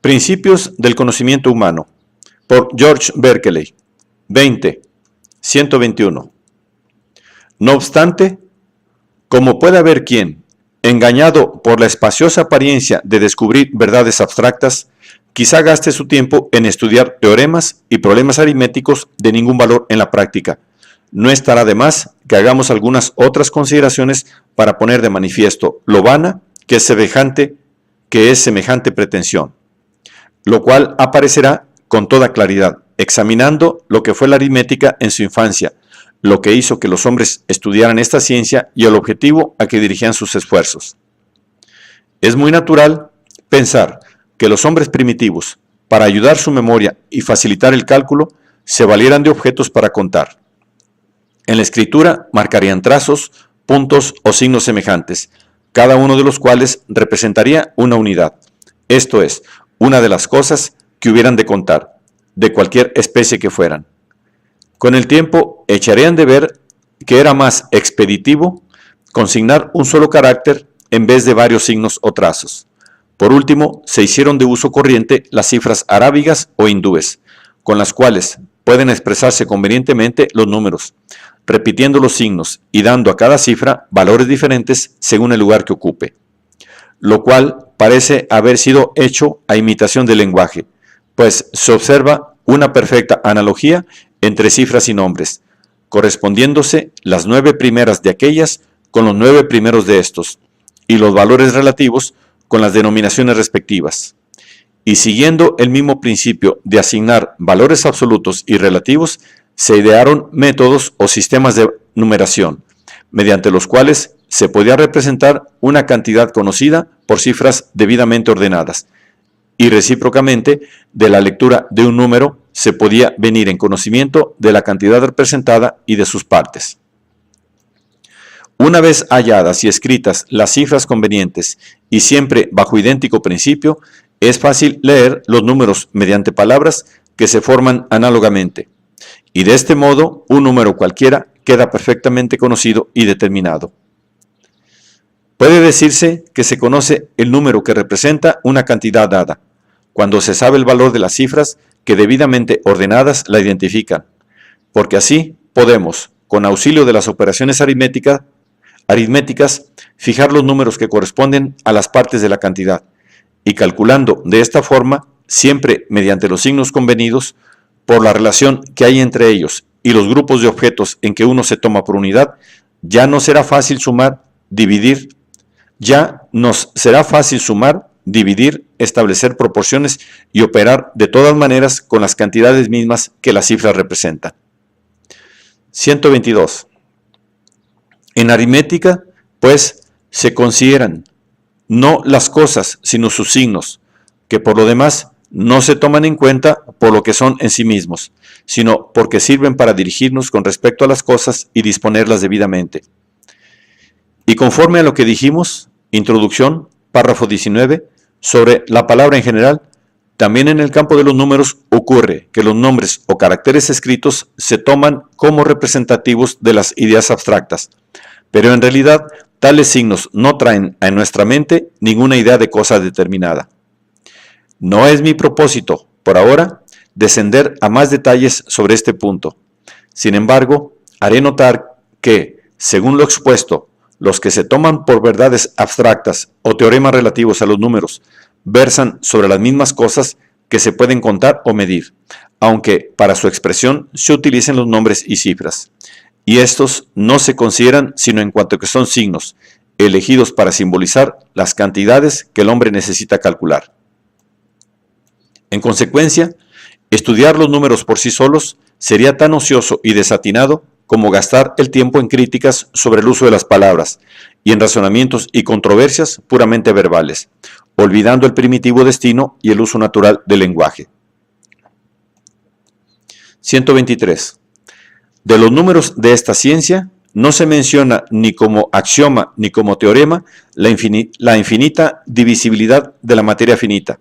Principios del conocimiento humano, por George Berkeley, 121. No obstante, como puede haber quien, engañado por la espaciosa apariencia de descubrir verdades abstractas, quizá gaste su tiempo en estudiar teoremas y problemas aritméticos de ningún valor en la práctica, no estará de más que hagamos algunas otras consideraciones para poner de manifiesto lo vana que es semejante pretensión, lo cual aparecerá con toda claridad, examinando lo que fue la aritmética en su infancia, lo que hizo que los hombres estudiaran esta ciencia y el objetivo a que dirigían sus esfuerzos. Es muy natural pensar que los hombres primitivos, para ayudar su memoria y facilitar el cálculo, se valieran de objetos para contar. En la escritura marcarían trazos, puntos o signos semejantes, cada uno de los cuales representaría una unidad, esto es, una de las cosas que hubieran de contar, de cualquier especie que fueran. Con el tiempo echarían de ver que era más expeditivo consignar un solo carácter en vez de varios signos o trazos. Por último, se hicieron de uso corriente las cifras arábigas o hindúes, con las cuales pueden expresarse convenientemente los números, repitiendo los signos y dando a cada cifra valores diferentes según el lugar que ocupe, lo cual parece haber sido hecho a imitación del lenguaje, pues se observa una perfecta analogía entre cifras y nombres, correspondiéndose las 9 primeras de aquellas con los 9 primeros de estos, y los valores relativos con las denominaciones respectivas. Y siguiendo el mismo principio de asignar valores absolutos y relativos, se idearon métodos o sistemas de numeración, mediante los cuales se podía representar una cantidad conocida por cifras debidamente ordenadas, y recíprocamente, de la lectura de un número se podía venir en conocimiento de la cantidad representada y de sus partes. Una vez halladas y escritas las cifras convenientes y siempre bajo idéntico principio, es fácil leer los números mediante palabras que se forman análogamente, y de este modo un número cualquiera queda perfectamente conocido y determinado. Puede decirse que se conoce el número que representa una cantidad dada, cuando se sabe el valor de las cifras que debidamente ordenadas la identifican, porque así podemos, con auxilio de las operaciones aritméticas, fijar los números que corresponden a las partes de la cantidad, y calculando de esta forma, siempre mediante los signos convenidos, por la relación que hay entre ellos y los grupos de objetos en que uno se toma por unidad, ya nos será fácil sumar, dividir, establecer proporciones y operar de todas maneras con las cantidades mismas que las cifras representan. 122. En aritmética, pues, se consideran no las cosas, sino sus signos, que por lo demás no se toman en cuenta por lo que son en sí mismos, sino porque sirven para dirigirnos con respecto a las cosas y disponerlas debidamente. Y conforme a lo que dijimos, introducción, párrafo 19, sobre la palabra en general, también en el campo de los números ocurre que los nombres o caracteres escritos se toman como representativos de las ideas abstractas, pero en realidad tales signos no traen a nuestra mente ninguna idea de cosa determinada. No es mi propósito, por ahora, descender a más detalles sobre este punto. Sin embargo, haré notar que, según lo expuesto, los que se toman por verdades abstractas o teoremas relativos a los números versan sobre las mismas cosas que se pueden contar o medir, aunque para su expresión se utilicen los nombres y cifras. Y estos no se consideran sino en cuanto que son signos, elegidos para simbolizar las cantidades que el hombre necesita calcular. En consecuencia, estudiar los números por sí solos sería tan ocioso y desatinado como gastar el tiempo en críticas sobre el uso de las palabras y en razonamientos y controversias puramente verbales, olvidando el primitivo destino y el uso natural del lenguaje. 123. De los números de esta ciencia no se menciona ni como axioma ni como teorema la infinita divisibilidad de la materia finita,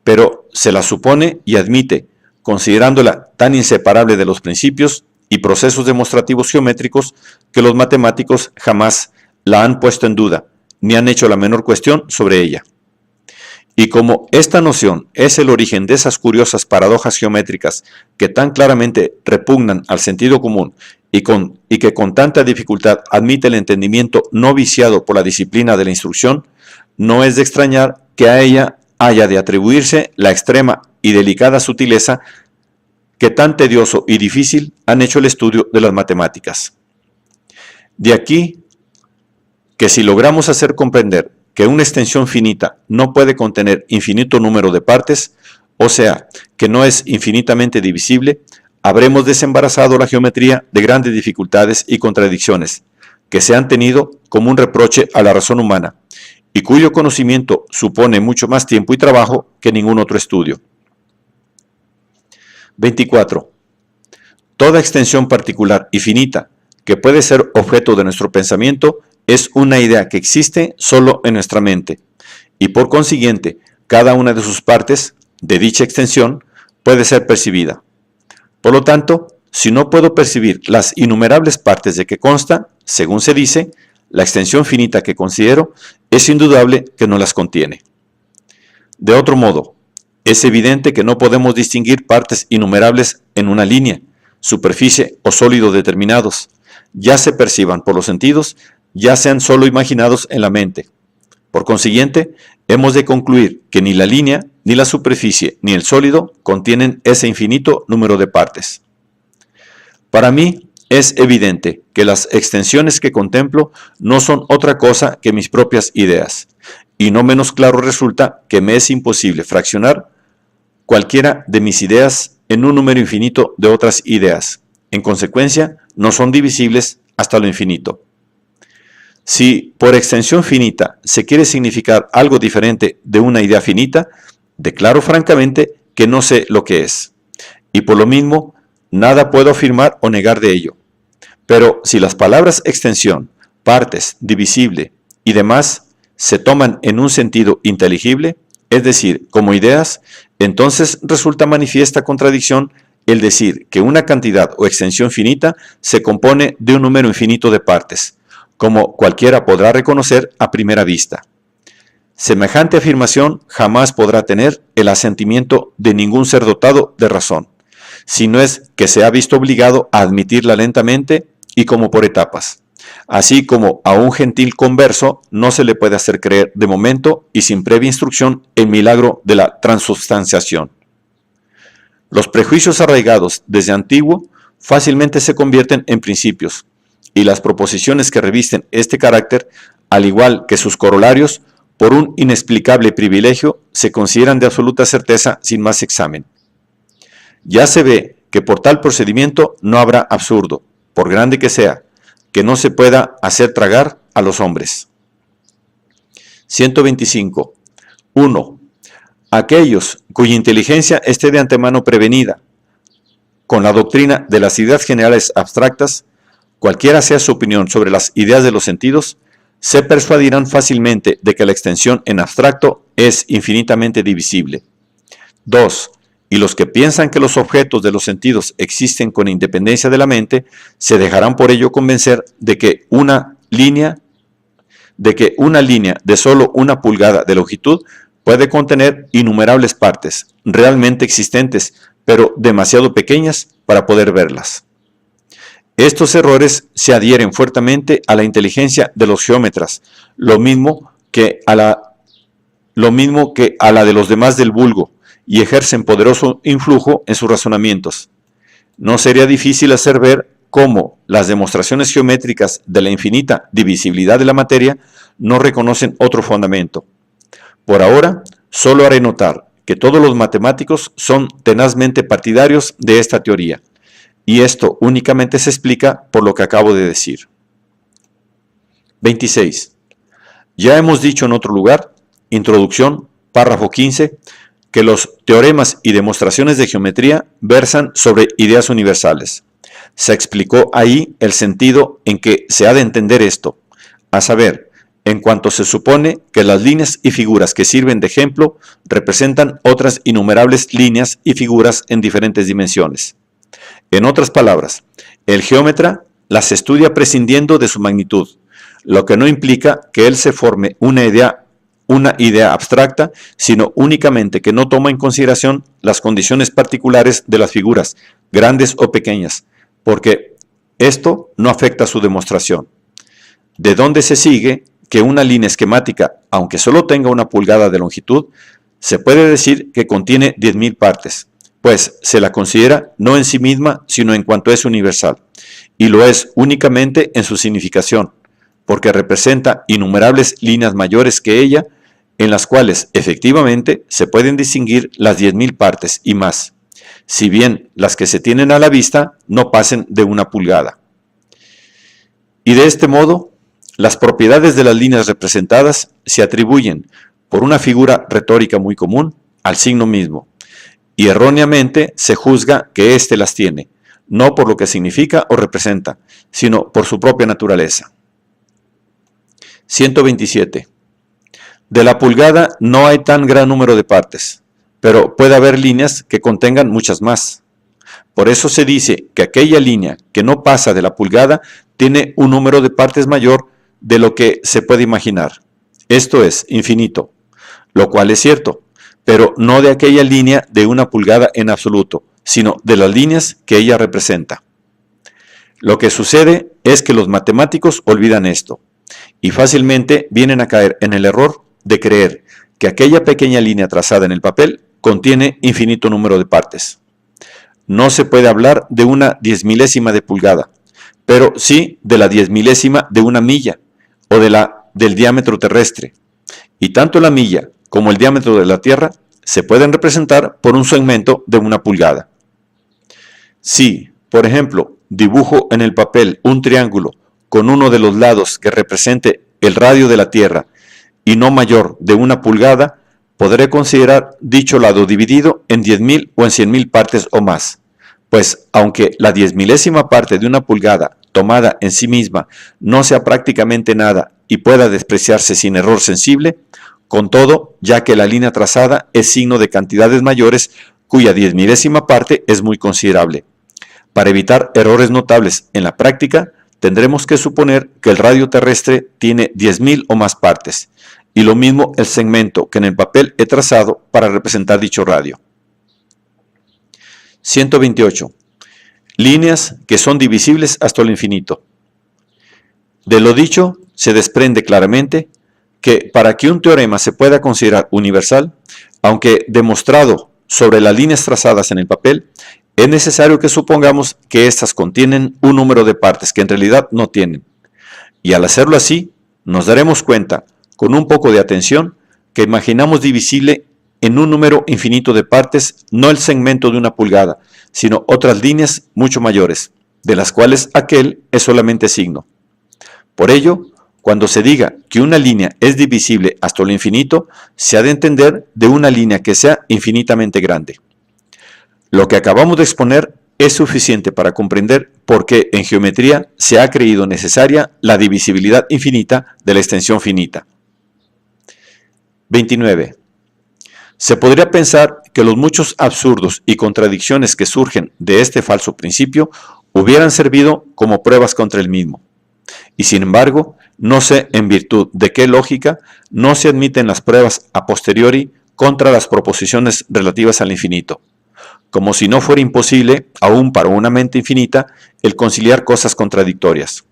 pero se la supone y admite, considerándola tan inseparable de los principios y procesos demostrativos geométricos que los matemáticos jamás la han puesto en duda, ni han hecho la menor cuestión sobre ella. Y como esta noción es el origen de esas curiosas paradojas geométricas que tan claramente repugnan al sentido común y que con tanta dificultad admite el entendimiento no viciado por la disciplina de la instrucción, no es de extrañar que a ella haya de atribuirse la extrema y delicada sutileza que tan tedioso y difícil han hecho el estudio de las matemáticas. De aquí que si logramos hacer comprender que una extensión finita no puede contener infinito número de partes, o sea, que no es infinitamente divisible, habremos desembarazado la geometría de grandes dificultades y contradicciones que se han tenido como un reproche a la razón humana y cuyo conocimiento supone mucho más tiempo y trabajo que ningún otro estudio. 24. Toda extensión particular y finita que puede ser objeto de nuestro pensamiento es una idea que existe solo en nuestra mente, y por consiguiente, cada una de sus partes de dicha extensión puede ser percibida. Por lo tanto, si no puedo percibir las innumerables partes de que consta, según se dice, la extensión finita que considero, es indudable que no las contiene. De otro modo, es evidente que no podemos distinguir partes innumerables en una línea, superficie o sólido determinados, ya se perciban por los sentidos, ya sean solo imaginados en la mente. Por consiguiente, hemos de concluir que ni la línea, ni la superficie, ni el sólido contienen ese infinito número de partes. Para mí es evidente que las extensiones que contemplo no son otra cosa que mis propias ideas, y no menos claro resulta que me es imposible fraccionar cualquiera de mis ideas en un número infinito de otras ideas. En consecuencia, no son divisibles hasta lo infinito. Si por extensión finita se quiere significar algo diferente de una idea finita, declaro francamente que no sé lo que es, y por lo mismo nada puedo afirmar o negar de ello. Pero si las palabras extensión, partes, divisible y demás se toman en un sentido inteligible, es decir, como ideas, entonces resulta manifiesta contradicción el decir que una cantidad o extensión finita se compone de un número infinito de partes, como cualquiera podrá reconocer a primera vista. Semejante afirmación jamás podrá tener el asentimiento de ningún ser dotado de razón, si no es que se ha visto obligado a admitirla lentamente y como por etapas, así como a un gentil converso no se le puede hacer creer de momento y sin previa instrucción el milagro de la transubstanciación. Los prejuicios arraigados desde antiguo fácilmente se convierten en principios, y las proposiciones que revisten este carácter, al igual que sus corolarios, por un inexplicable privilegio, se consideran de absoluta certeza sin más examen. Ya se ve que por tal procedimiento no habrá absurdo, por grande que sea, que no se pueda hacer tragar a los hombres. 125. 1. Aquellos cuya inteligencia esté de antemano prevenida con la doctrina de las ideas generales abstractas, cualquiera sea su opinión sobre las ideas de los sentidos, se persuadirán fácilmente de que la extensión en abstracto es infinitamente divisible. 2. Y los que piensan que los objetos de los sentidos existen con independencia de la mente, se dejarán por ello convencer de que una línea de solo una pulgada de longitud puede contener innumerables partes, realmente existentes, pero demasiado pequeñas para poder verlas. Estos errores se adhieren fuertemente a la inteligencia de los geómetras, lo mismo que a la de los demás del vulgo, y ejercen poderoso influjo en sus razonamientos. No sería difícil hacer ver cómo las demostraciones geométricas de la infinita divisibilidad de la materia no reconocen otro fundamento. Por ahora, solo haré notar que todos los matemáticos son tenazmente partidarios de esta teoría, y esto únicamente se explica por lo que acabo de decir. 26. Ya hemos dicho en otro lugar, introducción, párrafo 15, que los teoremas y demostraciones de geometría versan sobre ideas universales. Se explicó ahí el sentido en que se ha de entender esto, a saber, en cuanto se supone que las líneas y figuras que sirven de ejemplo representan otras innumerables líneas y figuras en diferentes dimensiones. En otras palabras, el geómetra las estudia prescindiendo de su magnitud, lo que no implica que él se forme una idea una idea abstracta, sino únicamente que no toma en consideración las condiciones particulares de las figuras, grandes o pequeñas, porque esto no afecta su demostración. De donde se sigue que una línea esquemática, aunque solo tenga 1 pulgada de longitud, se puede decir que contiene 10.000 partes, pues se la considera no en sí misma, sino en cuanto es universal, y lo es únicamente en su significación, porque representa innumerables líneas mayores que ella, en las cuales efectivamente se pueden distinguir las 10.000 partes y más, si bien las que se tienen a la vista no pasen de 1 pulgada. Y de este modo, las propiedades de las líneas representadas se atribuyen, por una figura retórica muy común, al signo mismo, y erróneamente se juzga que éste las tiene, no por lo que significa o representa, sino por su propia naturaleza. 127. De la pulgada no hay tan gran número de partes, pero puede haber líneas que contengan muchas más. Por eso se dice que aquella línea que no pasa de la pulgada tiene un número de partes mayor de lo que se puede imaginar. Esto es infinito, lo cual es cierto, pero no de aquella línea de 1 pulgada en absoluto, sino de las líneas que ella representa. Lo que sucede es que los matemáticos olvidan esto, y fácilmente vienen a caer en el error de creer que aquella pequeña línea trazada en el papel contiene infinito número de partes. No se puede hablar de una 10.000ª de pulgada, pero sí de la 10.000ª de 1 milla, o del diámetro terrestre, y tanto la milla como el diámetro de la Tierra se pueden representar por un segmento de 1 pulgada. Si, por ejemplo, dibujo en el papel un triángulo con uno de los lados que represente el radio de la Tierra y no mayor de 1 pulgada, podré considerar dicho lado dividido en 10.000 o en 100.000 partes o más, pues aunque la 10.000ª parte de 1 pulgada tomada en sí misma no sea prácticamente nada y pueda despreciarse sin error sensible, con todo, ya que la línea trazada es signo de cantidades mayores cuya 10.000ª parte es muy considerable. Para evitar errores notables en la práctica, tendremos que suponer que el radio terrestre tiene 10.000 o más partes, y lo mismo el segmento que en el papel he trazado para representar dicho radio. 128. Líneas que son divisibles hasta el infinito. De lo dicho, se desprende claramente que para que un teorema se pueda considerar universal, aunque demostrado sobre las líneas trazadas en el papel, es necesario que supongamos que éstas contienen un número de partes que en realidad no tienen. Y al hacerlo así, nos daremos cuenta, con un poco de atención, que imaginamos divisible en un número infinito de partes no el segmento de 1 pulgada, sino otras líneas mucho mayores, de las cuales aquel es solamente signo. Por ello, cuando se diga que una línea es divisible hasta lo infinito, se ha de entender de una línea que sea infinitamente grande. Lo que acabamos de exponer es suficiente para comprender por qué en geometría se ha creído necesaria la divisibilidad infinita de la extensión finita. 29. Se podría pensar que los muchos absurdos y contradicciones que surgen de este falso principio hubieran servido como pruebas contra el mismo. Y sin embargo, no sé en virtud de qué lógica no se admiten las pruebas a posteriori contra las proposiciones relativas al infinito, como si no fuera imposible, aún para una mente infinita, el conciliar cosas contradictorias,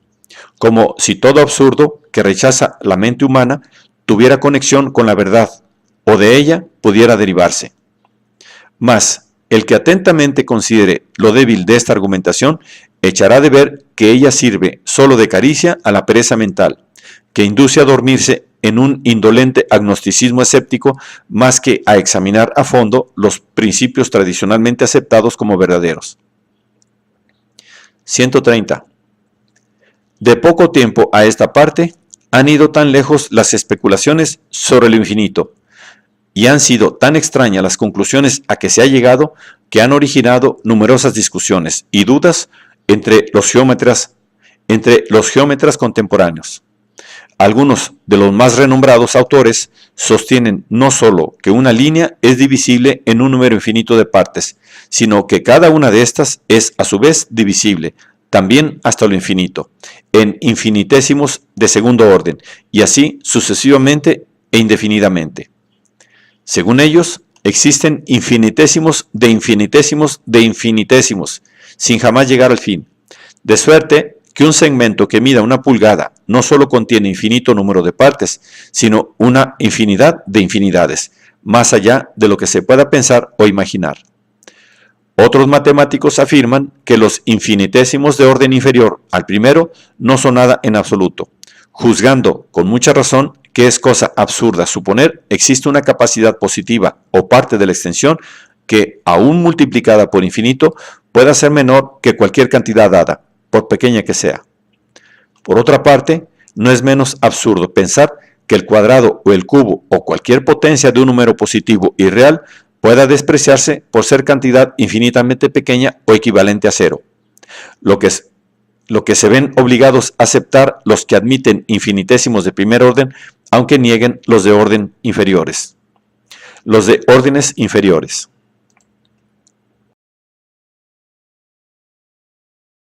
como si todo absurdo que rechaza la mente humana tuviera conexión con la verdad, o de ella pudiera derivarse. Mas, el que atentamente considere lo débil de esta argumentación, echará de ver que ella sirve solo de caricia a la pereza mental, que induce a dormirse en un indolente agnosticismo escéptico más que a examinar a fondo los principios tradicionalmente aceptados como verdaderos. 130. De poco tiempo a esta parte, han ido tan lejos las especulaciones sobre lo infinito, y han sido tan extrañas las conclusiones a que se ha llegado, que han originado numerosas discusiones y dudas entre los geómetras contemporáneos. Algunos de los más renombrados autores sostienen no solo que una línea es divisible en un número infinito de partes, sino que cada una de estas es a su vez divisible, también hasta lo infinito, en infinitésimos de segundo orden, y así sucesivamente e indefinidamente. Según ellos, existen infinitésimos de infinitésimos de infinitésimos, sin jamás llegar al fin, de suerte que un segmento que mida 1 pulgada no solo contiene infinito número de partes, sino una infinidad de infinidades, más allá de lo que se pueda pensar o imaginar. Otros matemáticos afirman que los infinitésimos de orden inferior al primero no son nada en absoluto, juzgando con mucha razón que es cosa absurda suponer existe una capacidad positiva o parte de la extensión que, aún multiplicada por infinito, pueda ser menor que cualquier cantidad dada, por pequeña que sea. Por otra parte, no es menos absurdo pensar que el cuadrado o el cubo o cualquier potencia de un número positivo y real pueda despreciarse por ser cantidad infinitamente pequeña o equivalente a cero. Lo que se ven obligados a aceptar los que admiten infinitésimos de primer orden, aunque nieguen los de orden inferiores. Los de órdenes inferiores.